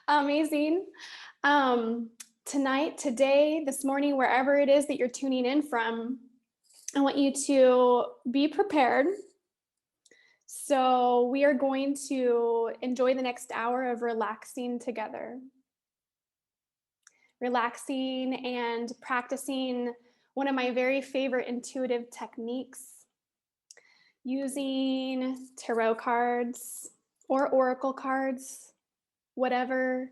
Amazing. Um, Tonight, today, this morning, wherever it is that you're tuning in from, I want you to be prepared. So, we are going to enjoy the next hour of relaxing together, relaxing and practicing one of my very favorite intuitive techniques using tarot cards or oracle cards, whatever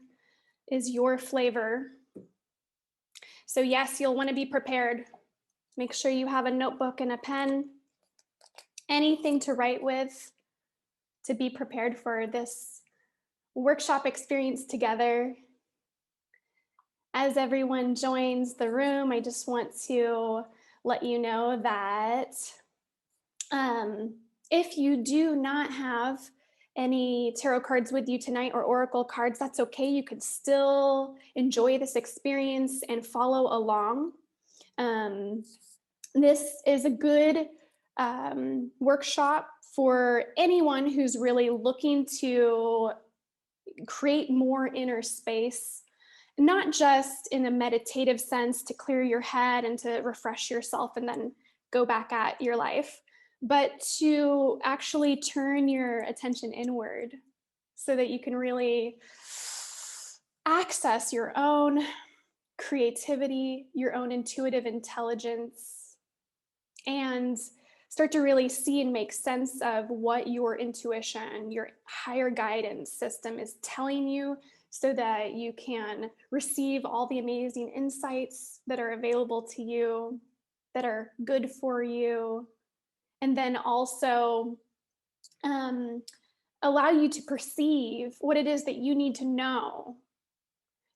is your flavor. So, yes, you'll want to be prepared. Make sure you have a notebook and a pen, anything to write with to be prepared for this workshop experience together. As everyone joins the room, I just want to let you know that if you do not have any tarot cards with you tonight or oracle cards, that's okay. You could still enjoy this experience and follow along. Um, this is a good workshop for anyone who's really looking to create more inner space, not just in a meditative sense to clear your head and to refresh yourself and then go back at your life, but to actually turn your attention inward so that you can really access your own creativity, your own intuitive intelligence, and start to really see and make sense of what your intuition, your higher guidance system is telling you so that you can receive all the amazing insights that are available to you, that are good for you, and then also allow you to perceive what it is that you need to know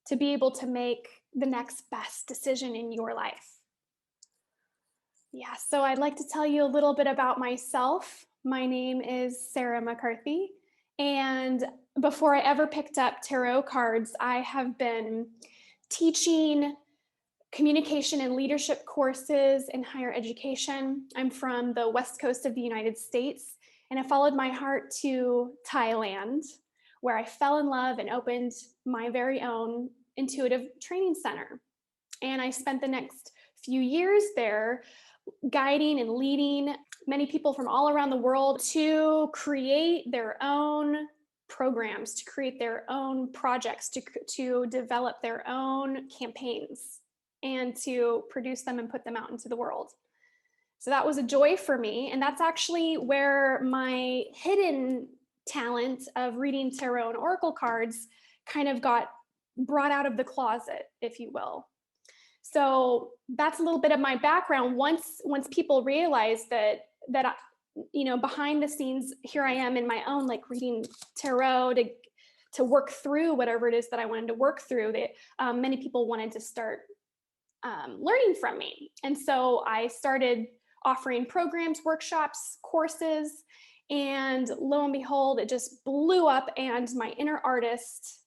to be able to make the next best decision in your life. Yeah, so I'd like to tell you a little bit about myself. My name is Sarah McCarthy. And before I ever picked up tarot cards, I have been teaching communication and leadership courses in higher education. I'm from the West Coast of the United States, and I followed my heart to Thailand, where I fell in love and opened my very own intuitive training center. And I spent the next few years there guiding and leading many people from all around the world to create their own programs, to create their own projects, to develop their own campaigns, and to produce them and put them out into the world. So that was a joy for me. And that's actually where my hidden talent of reading tarot and oracle cards kind of got brought out of the closet, if you will. So that's a little bit of my background. Once people realize that behind the scenes, here I am in my own, like, reading tarot to work through whatever it is that I wanted to work through. That many people wanted to start learning from me, and so I started offering programs, workshops, courses, and lo and behold, it just blew up, and my inner artist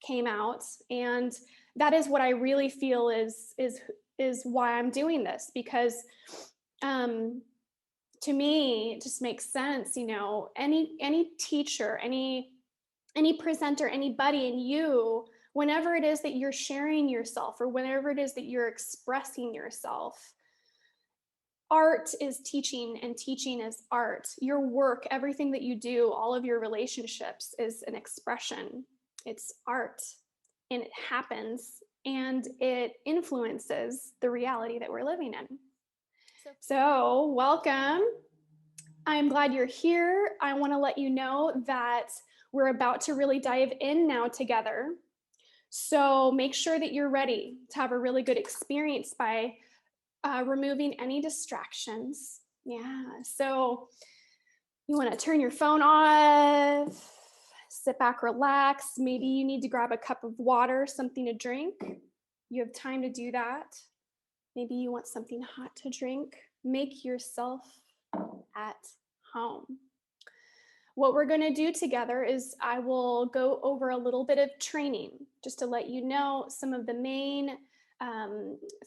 came out. And that is what I really feel is why I'm doing this, because to me it just makes sense. Any teacher, any presenter, anybody in you, whenever it is that you're sharing yourself or whenever it is that you're expressing yourself, art is teaching and teaching is art. Your work, everything that you do, all of your relationships is an expression. It's art, and it happens, and it influences the reality that we're living in. So, welcome. I'm glad you're here. I want to let you know that we're about to really dive in now together. So, make sure that you're ready to have a really good experience by removing any distractions. Yeah. So, you want to turn your phone off, sit back, relax. Maybe you need to grab a cup of water, something to drink. You have time to do that. Maybe you want something hot to drink. Make yourself at home. What we're going to do together is I will go over a little bit of training just to let you know some of the main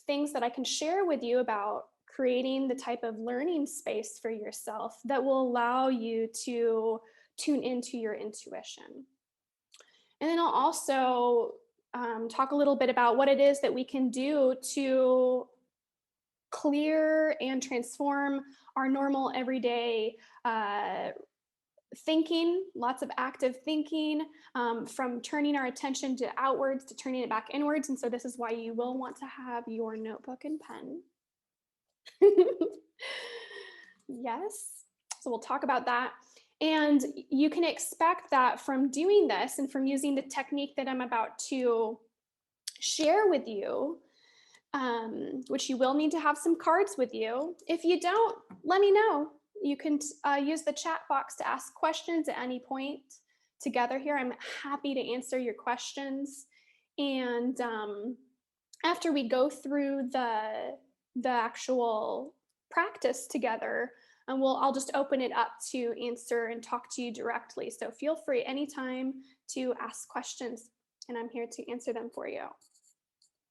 things that I can share with you about creating the type of learning space for yourself that will allow you to tune into your intuition. And then I'll also talk a little bit about what it is that we can do to clear and transform our normal everyday thinking, lots of active thinking, from turning our attention to outwards to turning it back inwards. And so, this is why you will want to have your notebook and pen. Yes. So, we'll talk about that. And you can expect that from doing this and from using the technique that I'm about to share with you, which you will need to have some cards with you. If you don't, let me know. You can use the chat box to ask questions at any point together here. I'm happy to answer your questions. And after we go through the actual practice together, I'll just open it up to answer and talk to you directly. So feel free anytime to ask questions, and I'm here to answer them for you.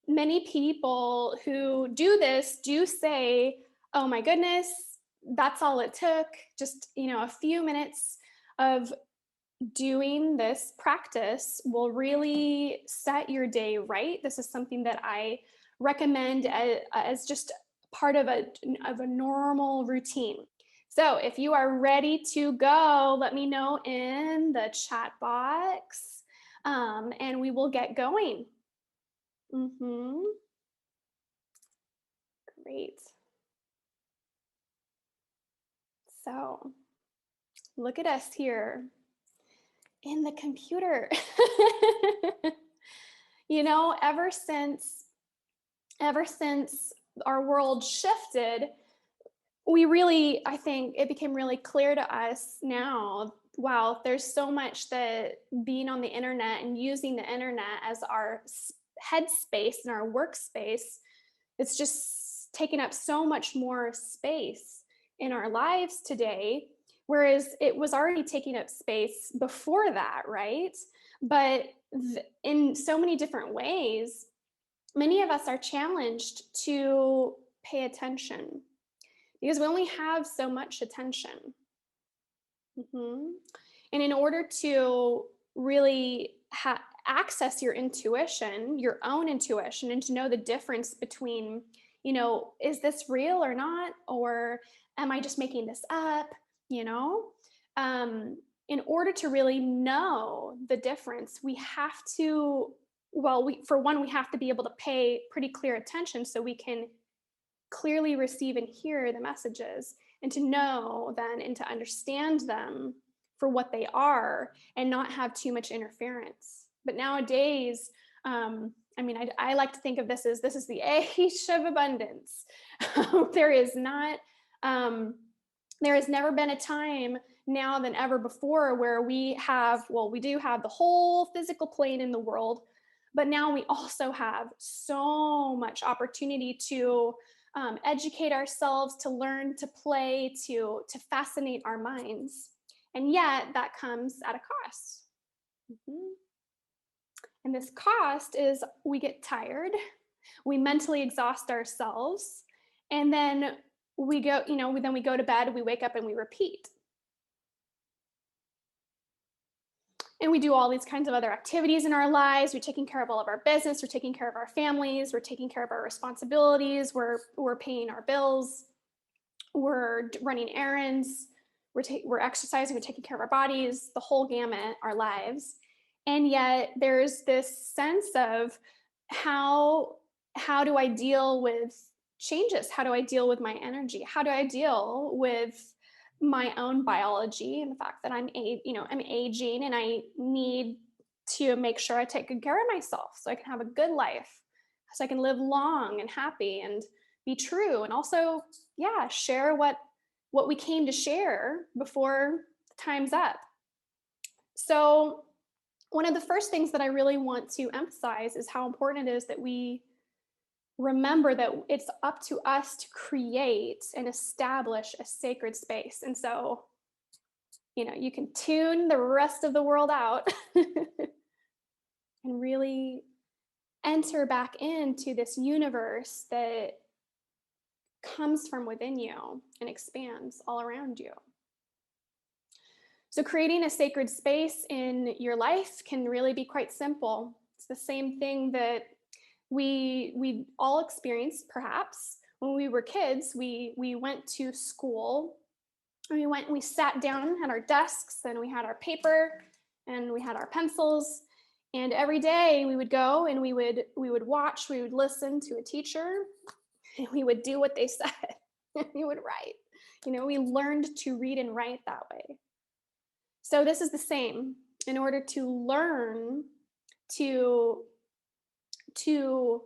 Many people who do this do say, "Oh my goodness, that's all it took. Just, a few minutes of doing this practice will really set your day right." This is something that I recommend as just part of a normal routine. So if you are ready to go, let me know in the chat box, and we will get going. Great. So look at us here in the computer. Ever since our world shifted, I think it became really clear to us now, wow, there's so much that being on the internet and using the internet as our headspace and our workspace, it's just taking up so much more space in our lives today, whereas it was already taking up space before that, right? But in so many different ways, many of us are challenged to pay attention because we only have so much attention. Mhm. And in order to really access your intuition, your own intuition, and to know the difference between, is this real or not? Or am I just making this up? You know? In order to really know the difference, we have to, well, for one, we have to be able to pay pretty clear attention so we can clearly receive and hear the messages, and to know then and to understand them for what they are and not have too much interference. But nowadays, I like to think of this is the age of abundance. there is not there has never been a time now than ever before where we do have the whole physical plane in the world, but now we also have so much opportunity to educate ourselves, to learn, to play, to fascinate our minds. And yet that comes at a cost. Mhm. And this cost is we get tired, we mentally exhaust ourselves, and then we go to bed, we wake up and we repeat. And we do all these kinds of other activities in our lives. We're taking care of all of our business, we're taking care of our families, we're taking care of our responsibilities, we're paying our bills, we're running errands, we're exercising, we're taking care of our bodies, the whole gamut, our lives. And yet there's this sense of how do I deal with changes? How do I deal with my energy? How do I deal with my own biology and the fact that I'm aging, and I need to make sure I take good care of myself so I can have a good life, so I can live long and happy and be true, and also, yeah, share what we came to share before time's up. So one of the first things that I really want to emphasize is how important it is that we remember that it's up to us to create and establish a sacred space. And so, you can tune the rest of the world out and really enter back into this universe that comes from within you and expands all around you. So creating a sacred space in your life can really be quite simple. It's the same thing that we all experienced perhaps when we were kids. We went to school, and we sat down at our desks, and we had our paper and we had our pencils, and every day we would go and we would listen to a teacher, and we would do what they said. And we would write. We learned to read and write that way. So this is the same. In order to learn to to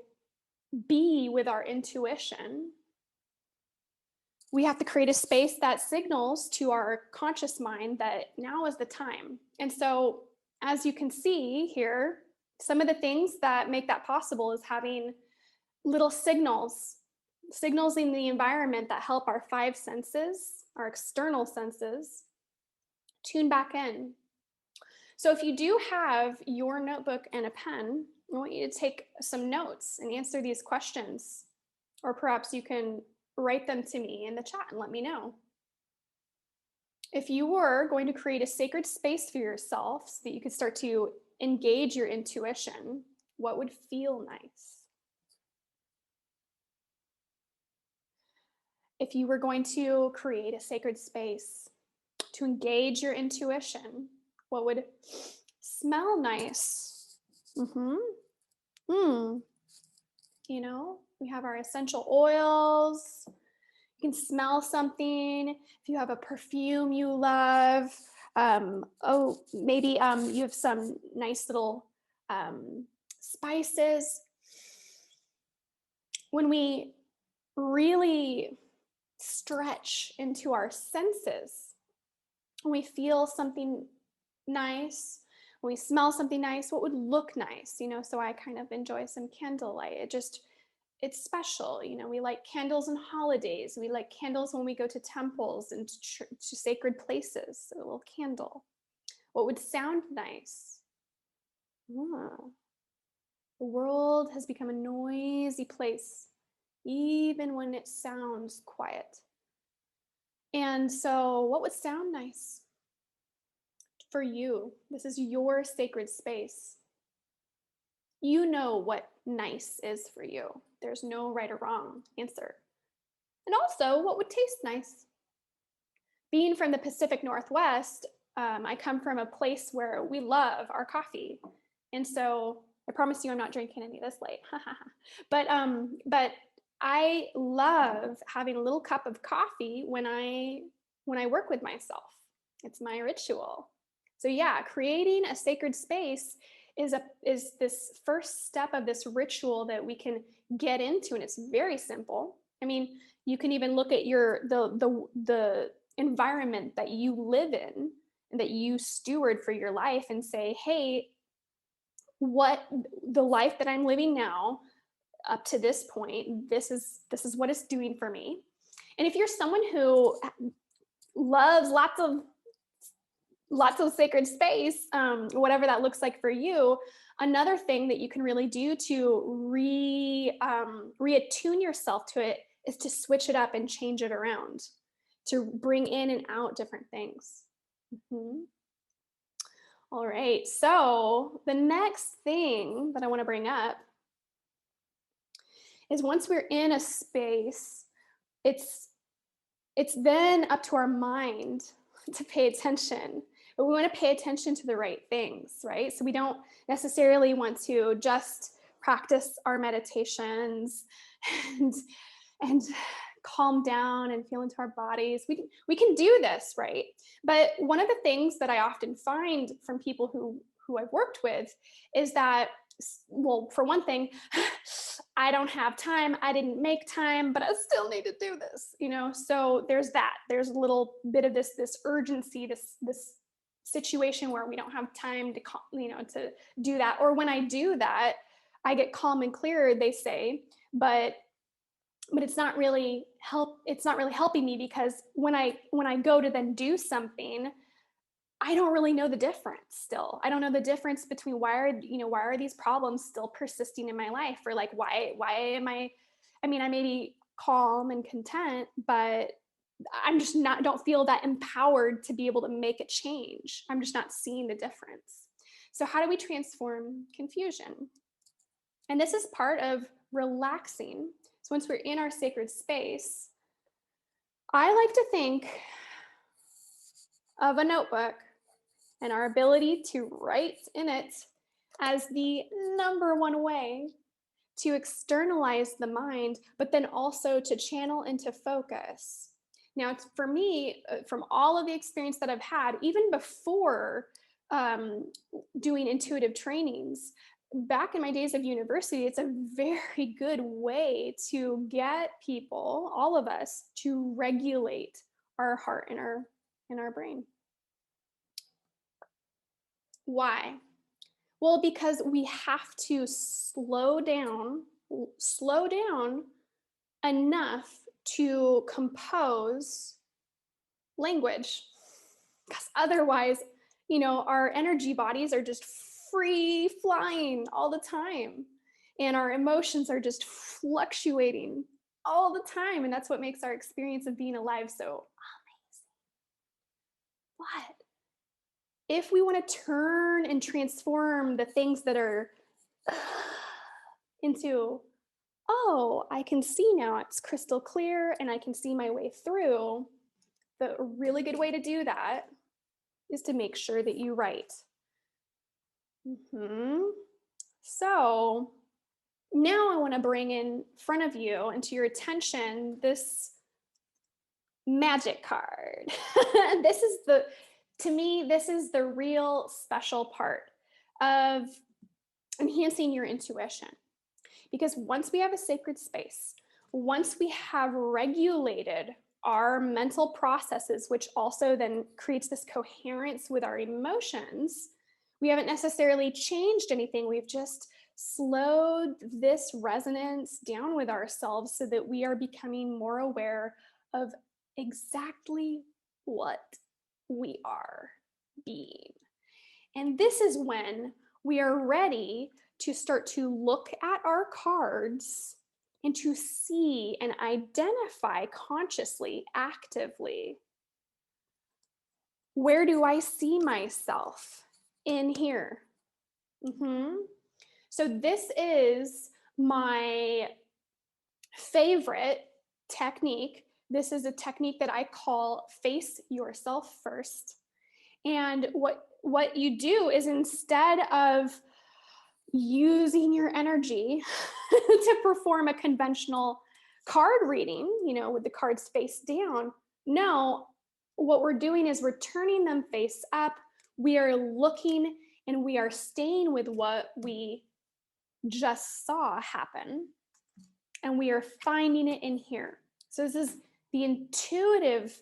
be with our intuition, we have to create a space that signals to our conscious mind that now is the time. And so, as you can see here, some of the things that make that possible is having little signals in the environment that help our five senses, our external senses, tune back in. So if you do have your notebook and a pen, I want you to take some notes and answer these questions. Or perhaps you can write them to me in the chat and let me know. If you were going to create a sacred space for yourself so that you could start to engage your intuition, what would feel nice? If you were going to create a sacred space to engage your intuition, what would smell nice? Mm-hmm. We have our essential oils. You can smell something. If you have a perfume you love, maybe you have some nice little spices. When we really stretch into our senses, when we feel something nice, when we smell something nice, what would look nice? So I kind of enjoy some candlelight. It's special. We light candles on holidays. We light candles when we go to temples and to sacred places. A little candle. What would sound nice? The world has become a noisy place, even when it sounds quiet. And so, what would sound nice for you? This is your sacred space. You know what nice is for you. There's no right or wrong answer. And also, what would taste nice? Being from the Pacific Northwest, I come from a place where we love our coffee. And so I promise you I'm not drinking any this late. but I love having a little cup of coffee when I work with myself. It's my ritual. So yeah, creating a sacred space is this first step of this ritual that we can get into, and it's very simple. I mean, you can even look at the environment that you live in and that you steward for your life and say, hey, what the life that I'm living now up to this point, this is what it's doing for me. And if you're someone who loves lots of sacred space, whatever that looks like for you, another thing that you can really do to reattune yourself to it is to switch it up and change it around, to bring in and out different things. Mm-hmm. All right, so the next thing that I want to bring up is once we're in a space, it's then up to our mind to pay attention. But we want to pay attention to the right things, right? So we don't necessarily want to just practice our meditations and calm down and feel into our bodies. We can do this, right? But one of the things that I often find from people who I've worked with is that, well, for one thing, I don't have time. I didn't make time, but I still need to do this, So there's that. There's a little bit of this urgency, this situation where we don't have time to, to do that. Or when I do that, I get calm and clear, they say, but it's not really helping me, because when I go to then do something, I don't really know the difference still. I don't know the difference between why are these problems still persisting in my life, or like why am I mean, I may be calm and content, but I'm just not, don't feel that empowered to be able to make a change. I'm just not seeing the difference. So, how do we transform confusion? And this is part of relaxing. So, once we're in our sacred space, I like to think of a notebook and our ability to write in it as the number one way to externalize the mind, but then also to channel into focus. Now, for me, from all of the experience that I've had, even before um, doing intuitive trainings, back in my days of university, it's a very good way to get people, all of us, to regulate our heart and our brain. Why? Well, because we have to slow down enough to compose language. Because otherwise, our energy bodies are just free flying all the time. And our emotions are just fluctuating all the time. And that's what makes our experience of being alive so amazing. But if we want to turn and transform the things that are into, oh, I can see now, it's crystal clear and I can see my way through, the really good way to do that is to make sure that you write. So now I want to bring in front of you and to your attention this magic card. To me, this is the real special part of enhancing your intuition. Because once we have a sacred space, once we have regulated our mental processes, which also then creates this coherence with our emotions, we haven't necessarily changed anything. We've just slowed this resonance down with ourselves so that we are becoming more aware of exactly what we are being. And this is when we are ready to start to look at our cards and to see and identify consciously, actively, where do I see myself in here? So this is my favorite technique. This is a technique that I call face yourself first. And what you do is, instead of using your energy to perform a conventional card reading, with the cards face down, no, what we're doing is we're turning them face up. We are looking and we are staying with what we just saw happen, and we are finding it in here. So this is the intuitive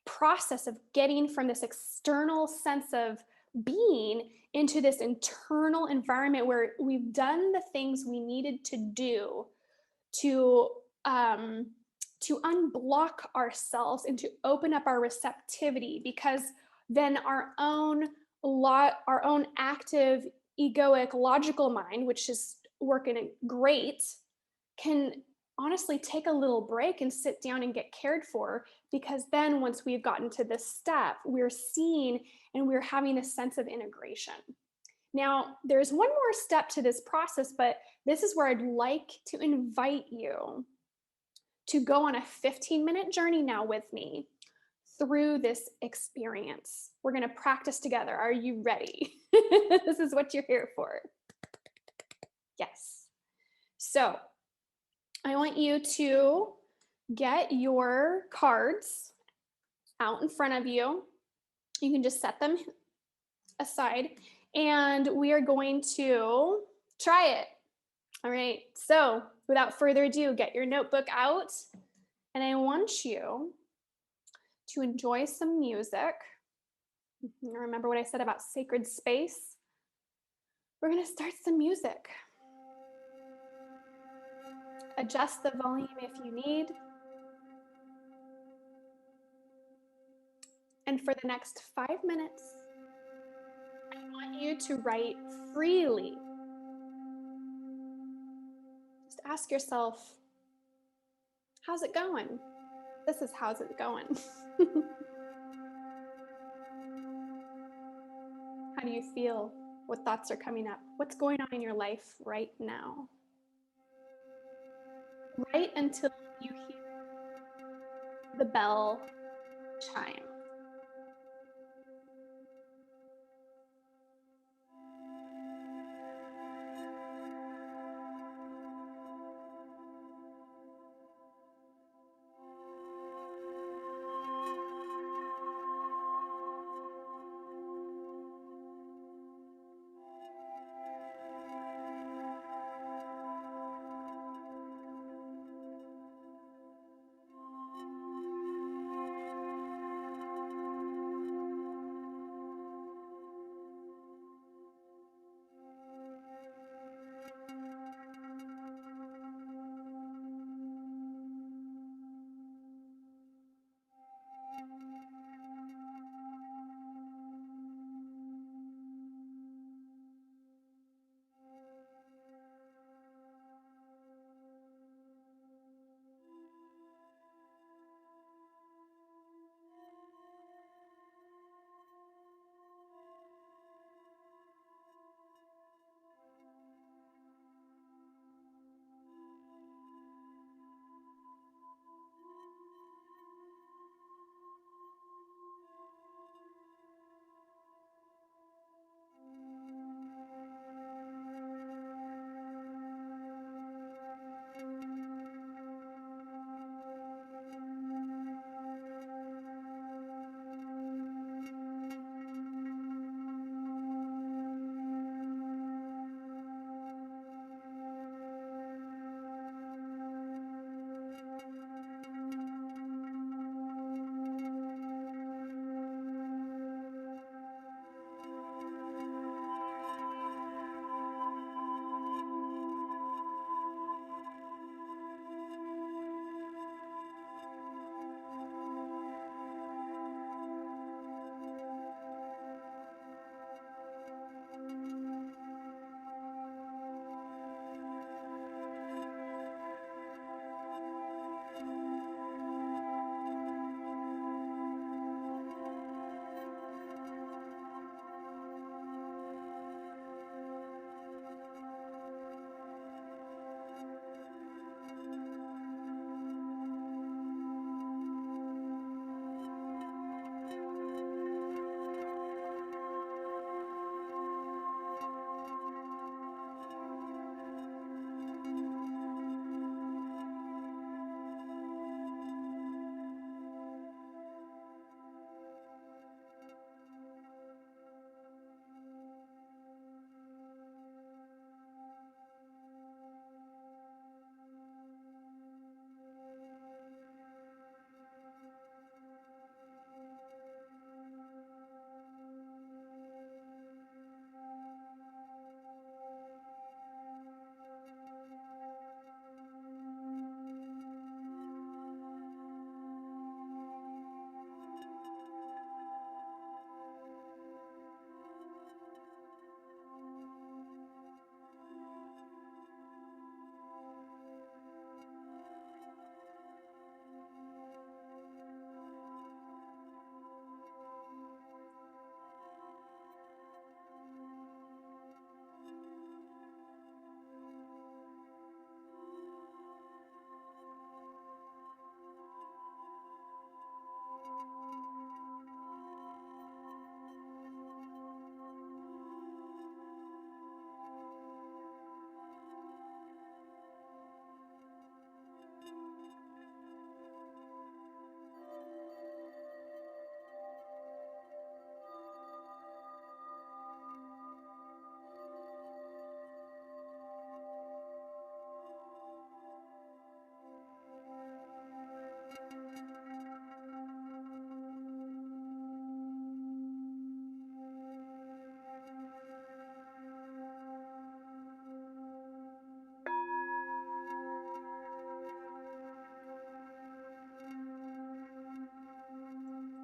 process of getting from this external sense of being into this internal environment where we've done the things we needed to do to unblock ourselves and to open up our receptivity, because then our own active egoic logical mind, which is working great, can honestly take a little break and sit down and get cared for, because then once we've gotten to this step, we're seeing and we're having a sense of integration. Now, there's one more step to this process, but this is where I'd like to invite you to go on a 15-minute journey now with me through this experience. We're going to practice together. Are you ready? This is what you're here for. Yes. So I want you to get your cards out in front of you. You can just set them aside, and we are going to try it. All right. So without further ado, get your notebook out, and I want you to enjoy some music. Remember what I said about sacred space? We're going to start some music. Adjust the volume if you need. And for the next 5 minutes, I want you to write freely. Just ask yourself, how's it going? How's it going? How do you feel? What thoughts are coming up? What's going on in your life right now? Right until you hear the bell chime.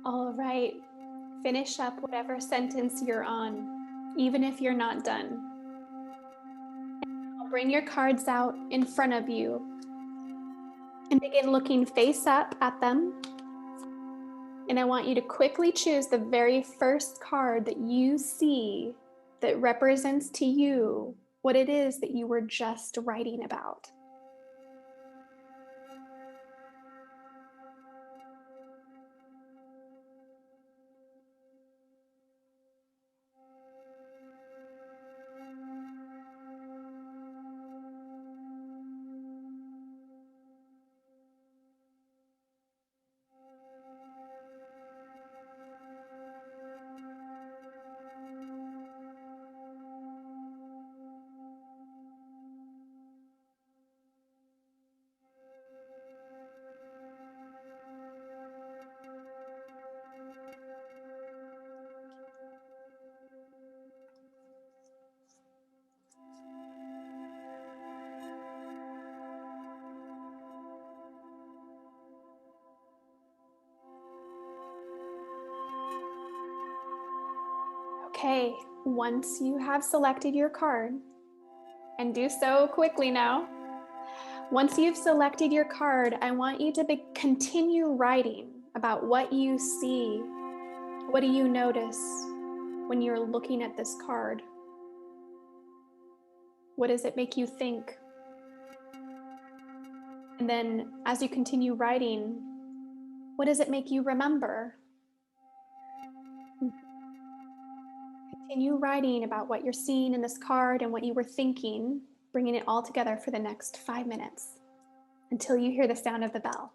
All right. Finish up whatever sentence you're on, even if you're not done. Bring your cards out in front of you. And begin looking face up at them. And I want you to quickly choose the very first card that you see that represents to you what it is that you were just writing about. Okay, once you have selected your card, and do so quickly now, once you've selected your card, I want you to continue writing about what you see. What do you notice when you're looking at this card? What does it make you think? And then as you continue writing, what does it make you remember? Continue writing about what you're seeing in this card and what you were thinking, bringing it all together for the next 5 minutes until you hear the sound of the bell.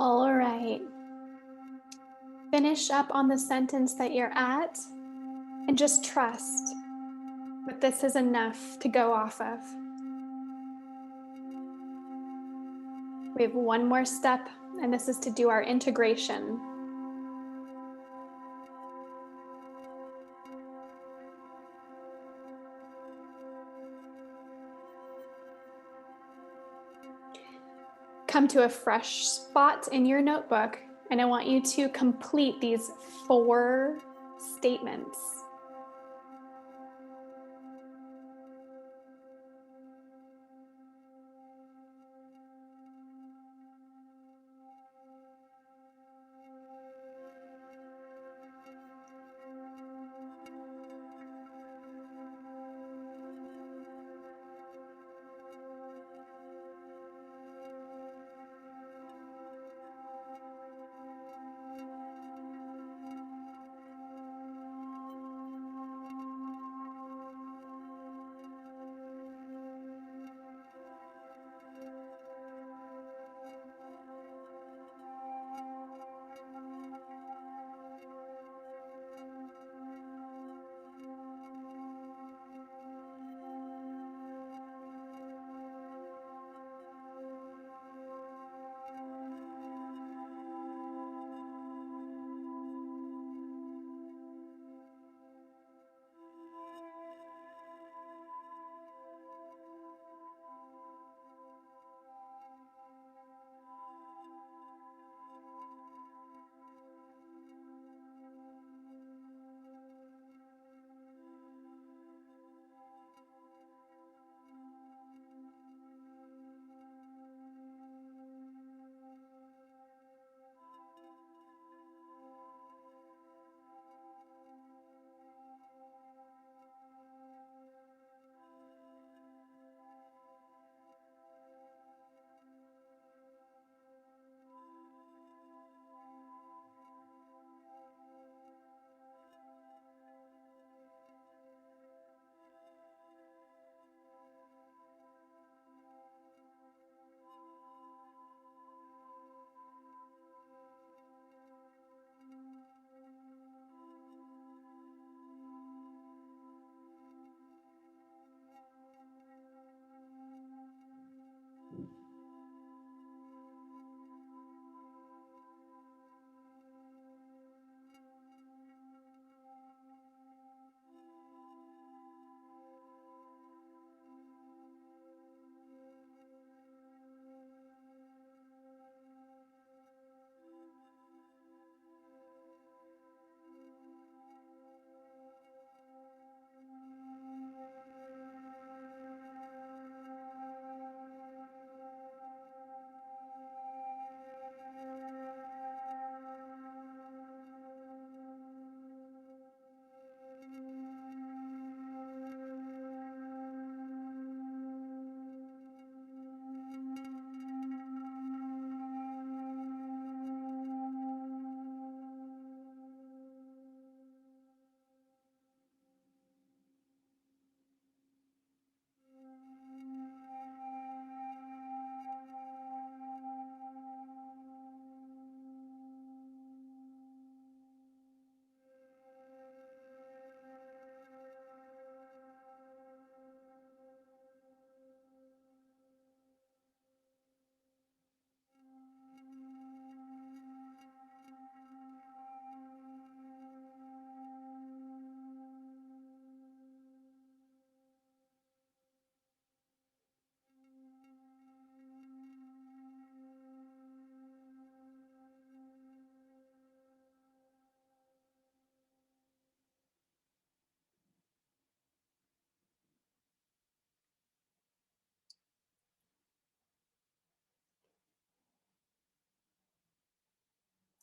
All right. Finish up on the sentence that you're at and just trust that this is enough to go off of. We have one more step, and this is to do our integration. Come to a fresh spot in your notebook, and I want you to complete these 4 statements.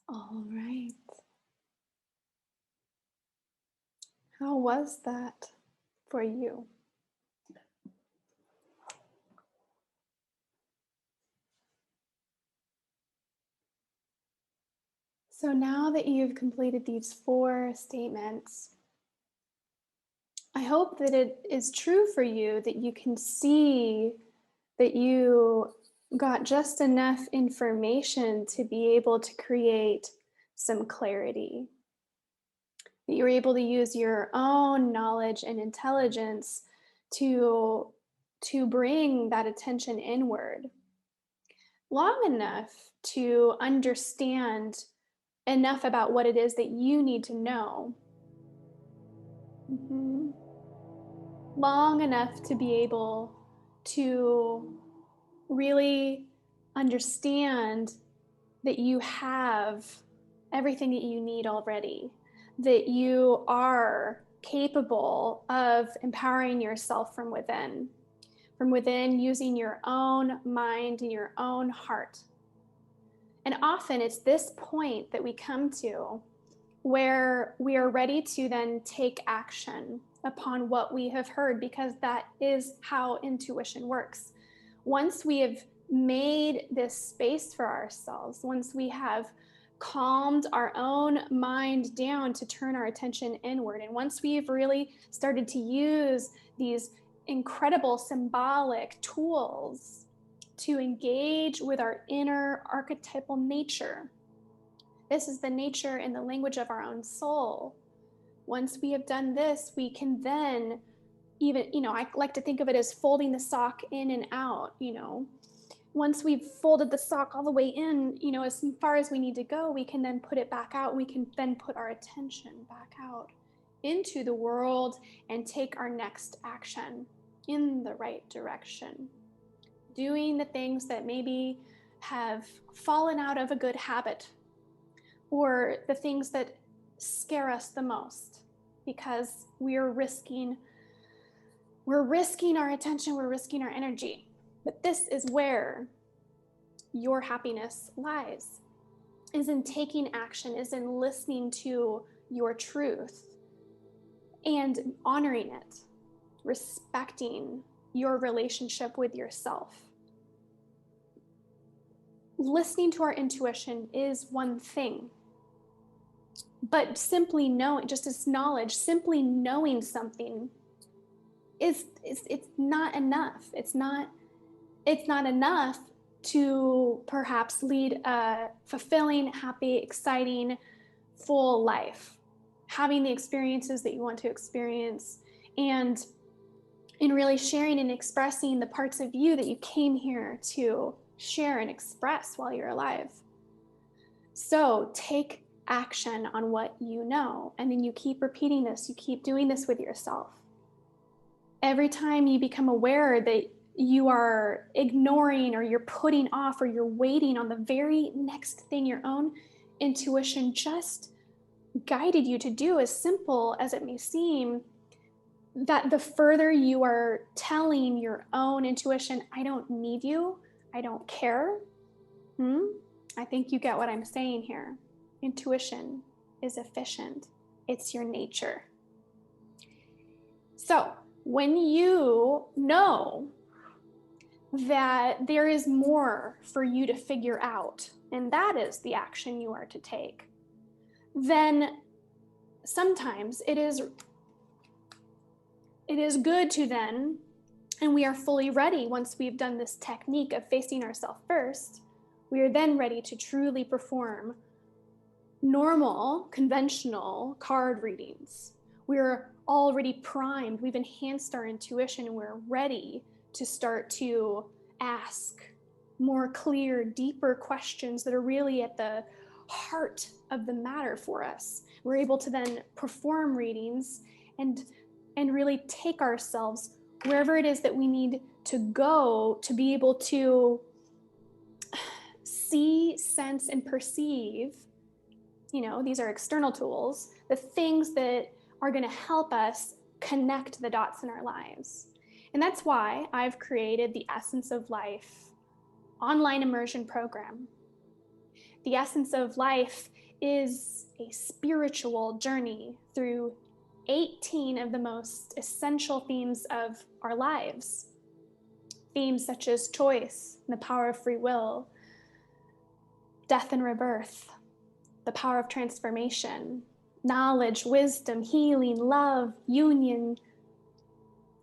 All right. How was that for you? So now that you've completed these 4 statements, I hope that it is true for you that you can see that you got just enough information to be able to create some clarity. That you're able to use your own knowledge and intelligence to bring that attention inward long enough to understand enough about what it is that you need to know. Mhm. Long enough to be able to really understand that you have everything that you need already, that you are capable of empowering yourself from within using your own mind and your own heart. And often it's this point that we come to where we are ready to then take action upon what we have heard, because that is how intuition works. Once we have made this space for ourselves, once we have calmed our own mind down to turn our attention inward, and once we've really started to use these incredible symbolic tools to engage with our inner archetypal nature, this is the nature and the language of our own soul. Once we have done this, we can then even, I like to think of it as folding the sock in and out. Once we've folded the sock all the way in, as far as we need to go, we can then put it back out. We can then put our attention back out into the world and take our next action in the right direction. Doing the things that maybe have fallen out of a good habit, or the things that scare us the most, because we're risking our attention, we're risking our energy. But this is where your happiness lies, is in taking action, is in listening to your truth and honoring it, respecting your relationship with yourself. Listening to our intuition is one thing, but simply knowing, just as knowledge, simply knowing something is it's not enough. It's not enough to perhaps lead a fulfilling, happy, exciting, full life, having the experiences that you want to experience, and in really sharing and expressing the parts of you that you came here to share and express while you're alive. So take action on what you know, and then you keep repeating this, you keep doing this with yourself. Every time you become aware that you are ignoring, or you're putting off, or you're waiting on the very next thing your own intuition just guided you to do, as simple as it may seem, that the further you are telling your own intuition, I don't need you, I don't care. I think you get what I'm saying here. Intuition is efficient, it's your nature. So when you know that there is more for you to figure out, and that is the action you are to take, then sometimes it is good to then, and we are fully ready once we've done this technique of facing ourselves first, we are then ready to truly perform normal, conventional card readings. We're already primed, we've enhanced our intuition, and we're ready to start to ask more clear, deeper questions that are really at the heart of the matter for us. We're able to then perform readings and really take ourselves wherever it is that we need to go to be able to see, sense, and perceive, these are external tools, the things that are going to help us connect the dots in our lives. And that's why I've created the Essence of Life online immersion program. The Essence of Life is a spiritual journey through 18 of the most essential themes of our lives. Themes such as choice, the power of free will, death and rebirth, the power of transformation, knowledge, wisdom, healing, love, union,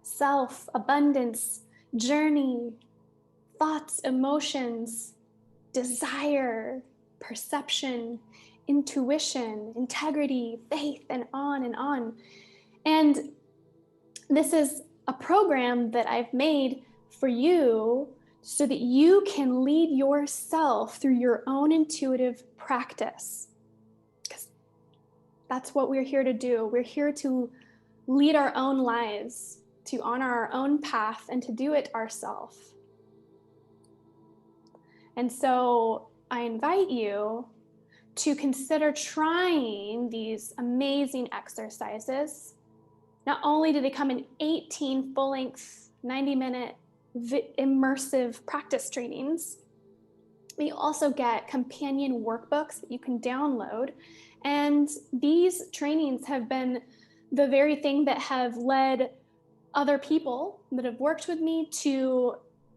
self, abundance, journey, thoughts, emotions, desire, perception, intuition, integrity, faith, and on and on. And this is a program that I've made for you so that you can lead yourself through your own intuitive practice. Because that's what we're here to do. We're here to lead our own lives, to honor our own path, and to do it ourselves. And so I invite you to consider trying these amazing exercises. Not only do they come in 18 full-length, 90-minute immersive practice trainings, but you also get companion workbooks that you can download. And these trainings have been the very thing that have led other people that have worked with me to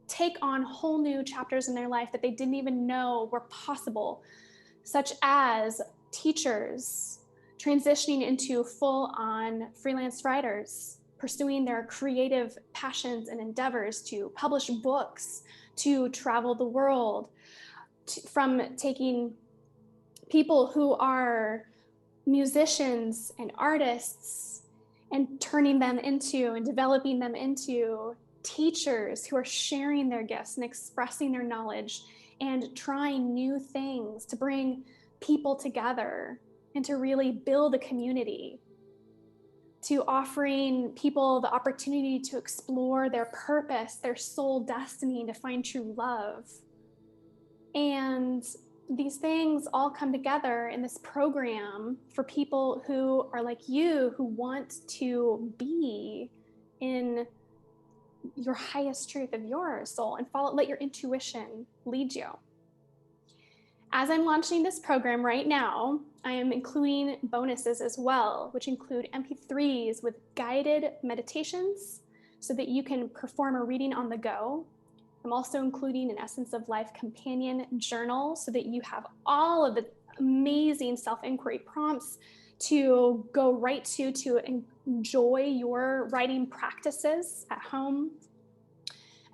take on whole new chapters in their life that they didn't even know were possible, such as teachers transitioning into full-on freelance writers, pursuing their creative passions and endeavors to publish books, to travel the world, from taking people who are musicians and artists and turning them into and developing them into teachers who are sharing their gifts and expressing their knowledge and trying new things to bring people together and to really build a community, to offering people the opportunity to explore their purpose, their soul destiny, and to find true love. And these things all come together in this program for people who are like you, who want to be in your highest truth of your soul and let your intuition lead you. As I'm launching this program right now, I am including bonuses as well, which include MP3s with guided meditations so that you can perform a reading on the go. I'm also including an Essence of Life companion journal so that you have all of the amazing self-inquiry prompts to go right to enjoy your writing practices at home.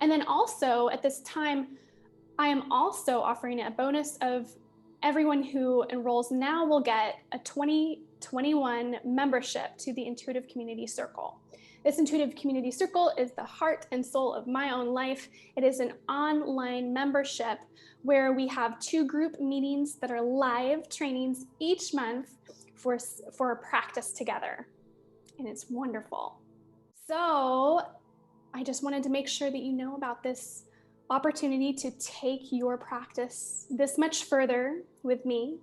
And then also at this time, I am also offering a bonus of everyone who enrolls now will get a 2021 membership to the Intuitive Community Circle. This Intuitive Community Circle is the heart and soul of my own life. It is an online membership where we have 2 group meetings that are live trainings each month for a practice together. And it's wonderful. So I just wanted to make sure that you know about this opportunity to take your practice this much further with me.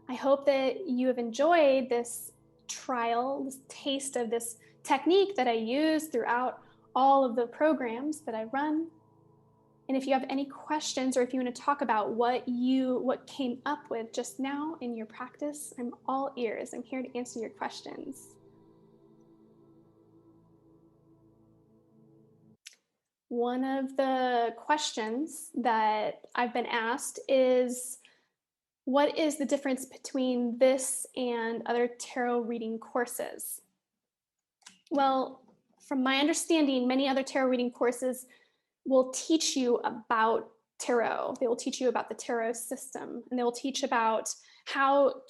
I hope that you have enjoyed this trial, this taste of this technique that I use throughout all of the programs that I run. And if you have any questions or if you want to talk about what came up with just now in your practice, I'm all ears. I'm here to answer your questions. One of the questions that I've been asked is, what is the difference between this and other tarot reading courses? Well, from my understanding, many other tarot reading courses will teach you about tarot. They will teach you about the tarot system, and they will teach about how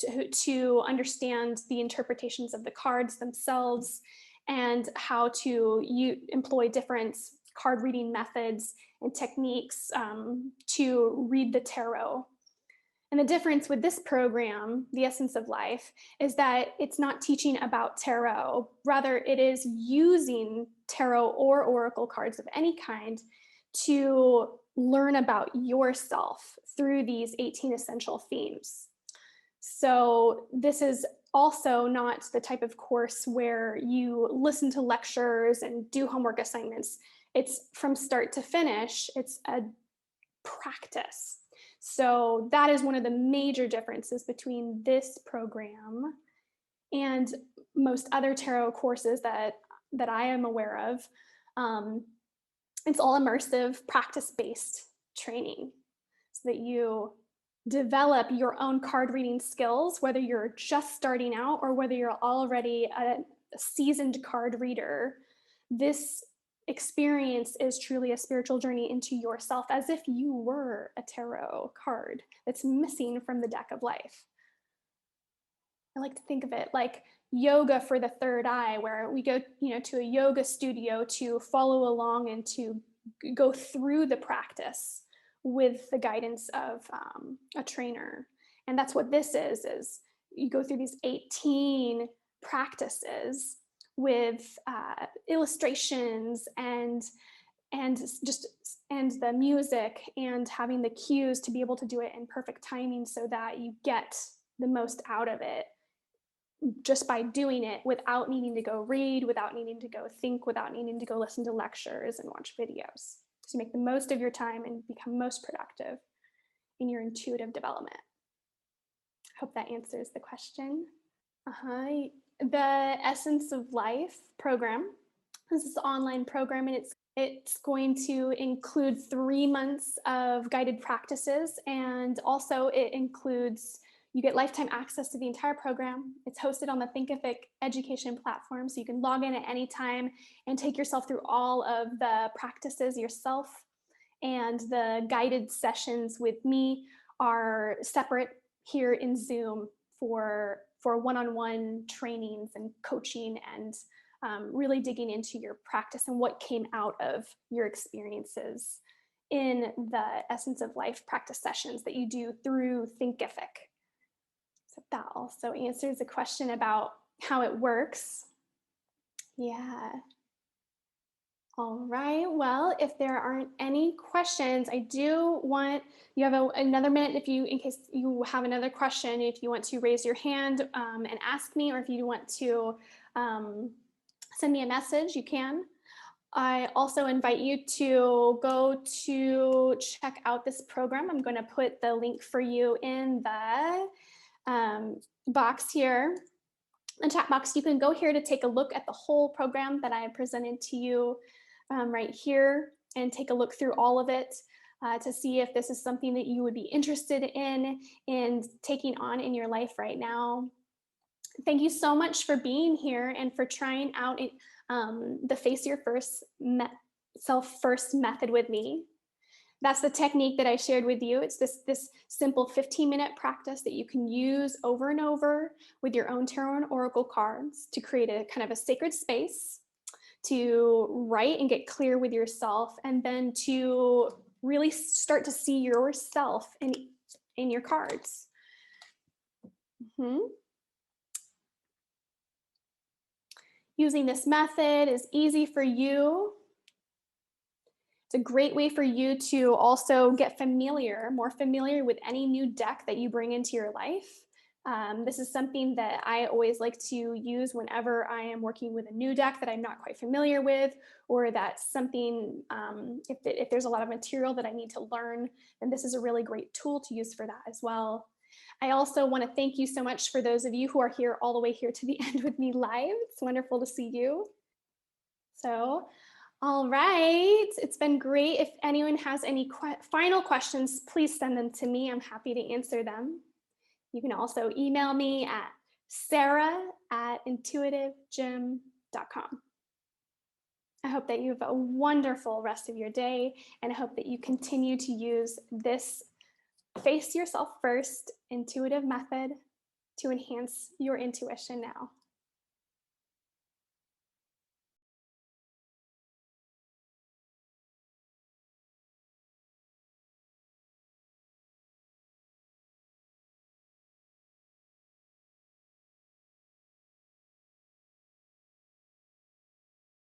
to understand the interpretations of the cards themselves and how to employ different card reading methods and techniques to read the tarot. And the difference with this program, The Essence of Life, is that it's not teaching about tarot. Rather, it is using tarot or oracle cards of any kind to learn about yourself through these 18 essential themes. So this is also not the type of course where you listen to lectures and do homework assignments. It's from start to finish. It's a practice. So that is one of the major differences between this program and most other tarot courses that I am aware of. It's all immersive, practice-based training so that you develop your own card reading skills, whether you're just starting out or whether you're already a seasoned card reader. This experience is truly a spiritual journey into yourself, as if you were a tarot card that's missing from the deck of life. I like to think of it like yoga for the third eye, where we go, to a yoga studio to follow along and to go through the practice with the guidance of a trainer. And that's what this is you go through these 18 practices with illustrations and just and the music and having the cues to be able to do it in perfect timing so that you get the most out of it just by doing it without needing to go read, without needing to go think, without needing to go listen to lectures and watch videos. So you make the most of your time and become most productive in your intuitive development. I hope that answers the question. The Essence of Life program. This is an online program, and it's going to include 3 months of guided practices, and also it includes you get lifetime access to the entire program. It's hosted on the Thinkific education platform, so you can log in at any time and take yourself through all of the practices yourself. And the guided sessions with me are separate here in Zoom for one-on-one trainings and coaching and really digging into your practice and what came out of your experiences in the Essence of Life practice sessions that you do through Thinkific. So that also answers the question about how it works. Yeah. All right. Well, if there aren't any questions, I do want you have another minute in case you have another question. If you want to raise your hand and ask me, or if you want to send me a message, you can. I also invite you to go to check out this program. I'm going to put the link for you in the box here, the chat box. You can go here to take a look at the whole program that I presented to you right here and take a look through all of it to see if this is something that you would be interested in taking on in your life right now. Thank you so much for being here and for trying out the Face Your Self First method with me. That's the technique that I shared with you. It's this simple 15-minute practice that you can use over and over with your own tarot and oracle cards to create a kind of a sacred space to write and get clear with yourself, and then to really start to see yourself in your cards. Using this method is easy for you. It's a great way for you to also get more familiar with any new deck that you bring into your life. This is something that I always like to use whenever I am working with a new deck that I'm not quite familiar with, or that's something, if there's a lot of material that I need to learn, then this is a really great tool to use for that as well. I also want to thank you so much for those of you who are here all the way here to the end with me live. It's wonderful to see you. So, all right, it's been great. If anyone has any final questions, please send them to me. I'm happy to answer them. You can also email me at sarah@intuitivegym.com. I hope that you have a wonderful rest of your day, and I hope that you continue to use this Face Yourself First intuitive method to enhance your intuition now.